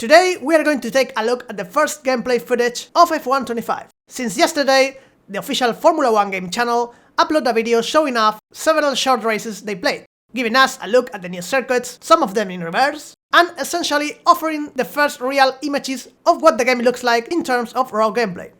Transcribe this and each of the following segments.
Today we are going to take a look at the first gameplay footage of F1 25. Since yesterday, the official Formula 1 game channel uploaded a video showing off several short races they played, giving us a look at the new circuits, some of them in reverse, and essentially offering the first real images of what the game looks like in terms of raw gameplay.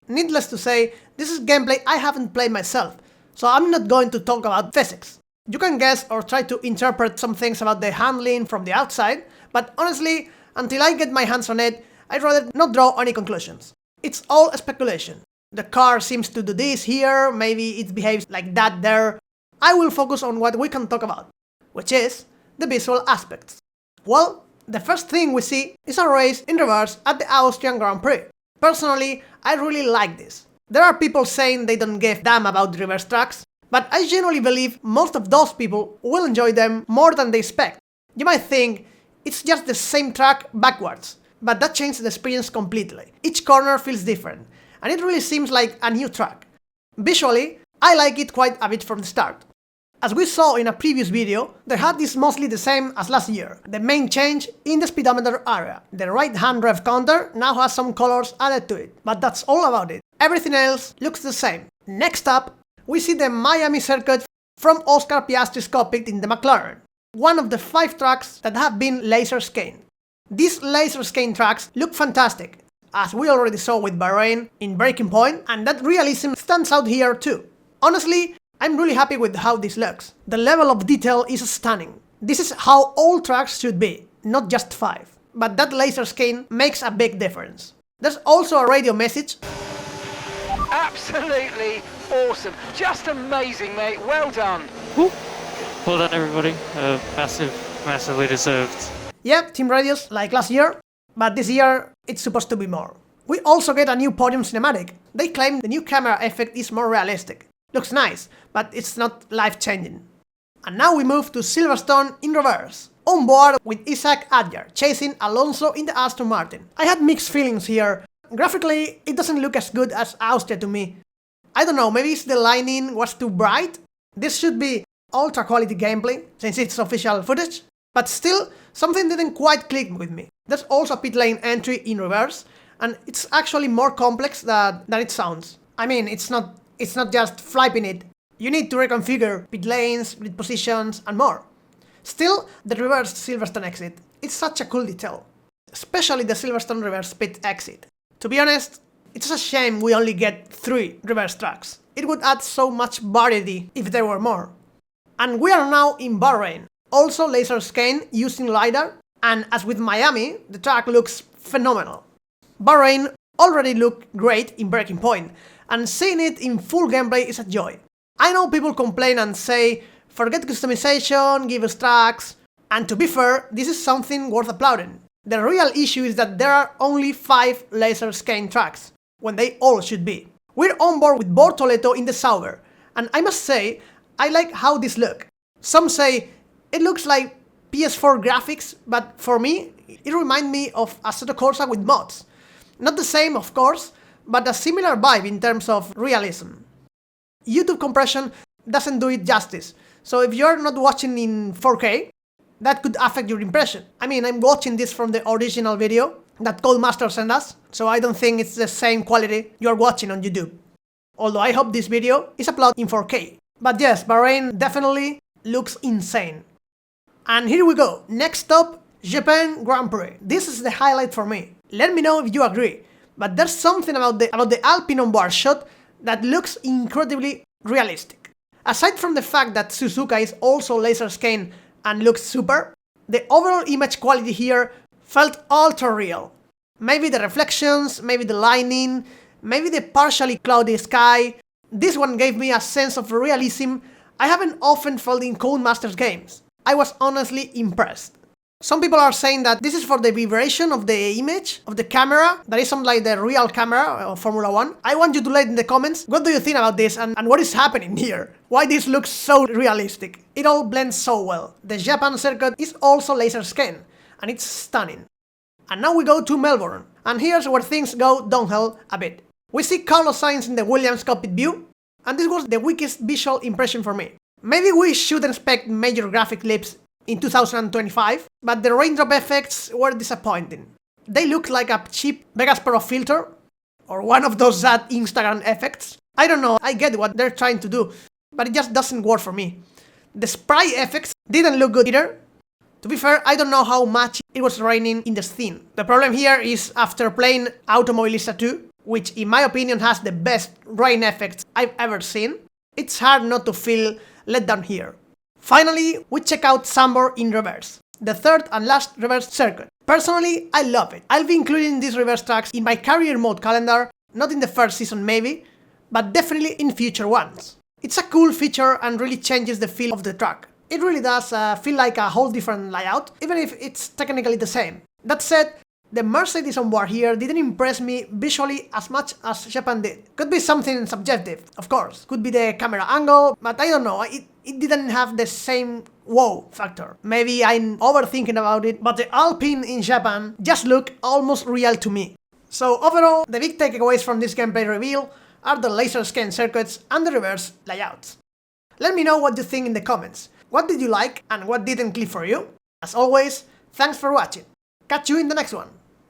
Needless to say, this is gameplay I haven't played myself, so I'm not going to talk about physics. You can guess or try to interpret some things about the handling from the outside, but honestly, until I get my hands on it, I'd rather not draw any conclusions. It's all speculation. The car seems to do this here, maybe it behaves like that there. I will focus on what we can talk about, which is the visual aspects. Well, the first thing we see is a race in reverse at the Austrian Grand Prix. Personally, I really like this. There are people saying they don't give a damn about reverse tracks, but I genuinely believe most of those people will enjoy them more than they expect. You might think it's just the same track backwards, but that changes the experience completely. Each corner feels different, and it really seems like a new track. Visually, I like it quite a bit from the start. As we saw in a previous video, the HUD is mostly the same as last year. The main change in the speedometer area. The right-hand rev counter now has some colors added to it, but that's all about it. Everything else looks the same. Next up, we see the Miami circuit from Oscar Piastri's cockpit in the McLaren, one of the 5 tracks that have been laser scanned. These laser scan tracks look fantastic, as we already saw with Bahrain in Breaking Point, and that realism stands out here too. Honestly, I'm really happy with how this looks. The level of detail is stunning. This is how all tracks should be, not just 5. But that laser scan makes a big difference. There's also a radio message. Absolutely awesome. Just amazing, mate. Well done. Woo. Well done, everybody. Massively deserved. Yeah, team radios like last year, but this year it's supposed to be more. We also get a new podium cinematic. They claim the new camera effect is more realistic. Looks nice, but it's not life-changing. And now we move to Silverstone in reverse, on board with Isaac Adjar, chasing Alonso in the Aston Martin. I had mixed feelings here. Graphically, it doesn't look as good as Austria to me. I don't know, maybe the lighting was too bright? This should be ultra-quality gameplay, since it's official footage, but still, something didn't quite click with me. There's also a pit lane entry in reverse, and it's actually more complex than it sounds. I mean, it's not just flipping it. You need to reconfigure pit lanes, pit positions, and more. Still, the reverse Silverstone exit. It's such a cool detail. Especially the Silverstone reverse pit exit. To be honest, it's a shame we only get 3 reverse tracks. It would add so much variety if there were more. And we are now in Bahrain. Also laser scan using LiDAR, and as with Miami, the track looks phenomenal. Bahrain already looked great in Breaking Point, and seeing it in full gameplay is a joy. I know people complain and say, forget customization, give us tracks, and to be fair, this is something worth applauding. The real issue is that there are only 5 laser scan tracks, when they all should be. We're on board with Bortoleto in the Sauber, and I must say, I like how this looks. Some say it looks like PS4 graphics, but for me, it reminds me of Assetto Corsa with mods. Not the same, of course, but a similar vibe in terms of realism. YouTube compression doesn't do it justice, so if you're not watching in 4K, that could affect your impression. I mean, I'm watching this from the original video that Codemasters sent us, so I don't think it's the same quality you're watching on YouTube. Although I hope this video is uploaded in 4K. But yes, Bahrain definitely looks insane. And here we go. Next up, Japan Grand Prix. This is the highlight for me. Let me know if you agree. But there's something about the Alpine on-board shot that looks incredibly realistic. Aside from the fact that Suzuka is also laser scanned and looks super, the overall image quality here felt ultra real. Maybe the reflections, maybe the lighting, maybe the partially cloudy sky. This one gave me a sense of realism I haven't often felt in Codemasters games. I was honestly impressed. Some people are saying that this is for the vibration of the image, of the camera, that isn't like the real camera of Formula 1. I want you to let in the comments, what do you think about this and what is happening here? Why this looks so realistic? It all blends so well. The Japan circuit is also laser scanned, and it's stunning. And now we go to Melbourne, and here's where things go downhill a bit. We see Carlos Sainz in the Williams cockpit view, and this was the weakest visual impression for me. Maybe we shouldn't expect major graphic leaps in 2025, but the raindrop effects were disappointing. They look like a cheap Vegas Pro filter, or one of those sad Instagram effects. I don't know, I get what they're trying to do, but it just doesn't work for me. The spray effects didn't look good either. To be fair, I don't know how much it was raining in the scene. The problem here is after playing Automobilista 2, which in my opinion has the best rain effects I've ever seen, it's hard not to feel let down here. Finally, we check out Sambor in reverse, the third and last reverse circuit. Personally, I love it. I'll be including these reverse tracks in my career mode calendar, not in the first season maybe, but definitely in future ones. It's a cool feature and really changes the feel of the track. It really does feel like a whole different layout, even if it's technically the same. That said, the Mercedes on board here didn't impress me visually as much as Japan did. Could be something subjective, of course. Could be the camera angle, but I don't know, it didn't have the same wow factor. Maybe I'm overthinking about it, but the Alpine in Japan just look almost real to me. So overall, the big takeaways from this gameplay reveal are the laser scan circuits and the reverse layouts. Let me know what you think in the comments. What did you like and what didn't click for you? As always, thanks for watching. Catch you in the next one.